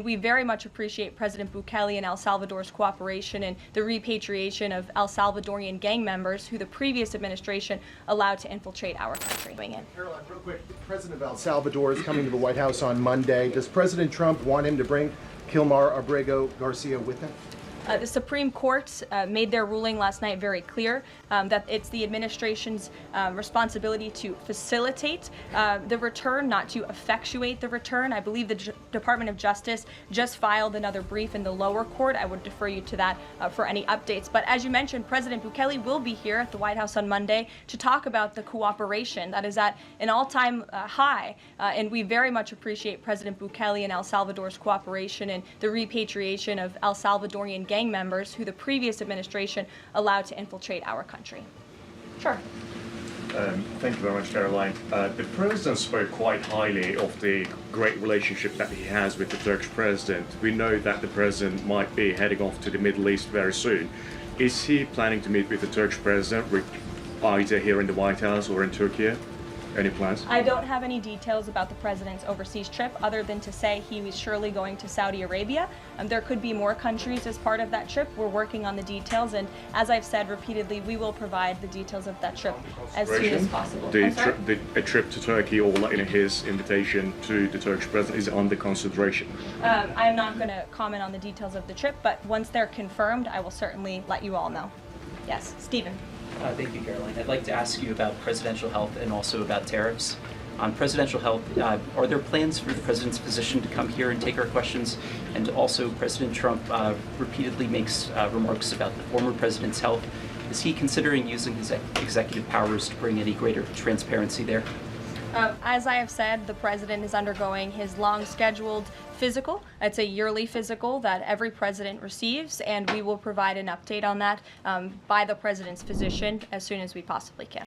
we very much appreciate President Bukele and El Salvador's cooperation in the repatriation of El Salvadorian gang members who the previous administration allowed to infiltrate our country. Caroline, real quick, the president of El Salvador is coming to the White House on Monday. Does President Trump want him to bring Kilmar Abrego Garcia with him? The Supreme Court made their ruling last night very clear that it's the administration's responsibility to facilitate the return, not to effectuate the return. I believe the Department of Justice just filed another brief in the lower court. I would defer you to that for any updates. But as you mentioned, President Bukele will be here at the White House on Monday to talk about the cooperation that is at an all-time high. And we very much appreciate President Bukele and El Salvador's cooperation in the repatriation of El Salvadorian gang members who the previous administration allowed to infiltrate our country. Sure. Thank you very much, Caroline. The president spoke quite highly of the great relationship that he has with the Turkish president. We know that the president might be heading off to the Middle East very soon. Is he planning to meet with the Turkish president, either here in the White House or in Turkey? Any plans? I don't have any details about the president's overseas trip other than to say he was surely going to Saudi Arabia. There could be more countries as part of that trip. We're working on the details, and as I've said repeatedly, we will provide the details of that trip as soon as possible. A trip to Turkey, or his invitation to the Turkish president, is under consideration? I'm not going to comment on the details of the trip, but once they're confirmed, I will certainly let you all know. Yes, Stephen. Thank you, Caroline. I'd like to ask you about presidential health and also about tariffs. On presidential health, are there plans for the president's physician to come here and take our questions? And also, President Trump repeatedly makes remarks about the former president's health. Is he considering using his executive powers to bring any greater transparency there? As I have said, the president is undergoing his long-scheduled physical. It's a yearly physical that every president receives, and we will provide an update on that by the president's physician as soon as we possibly can.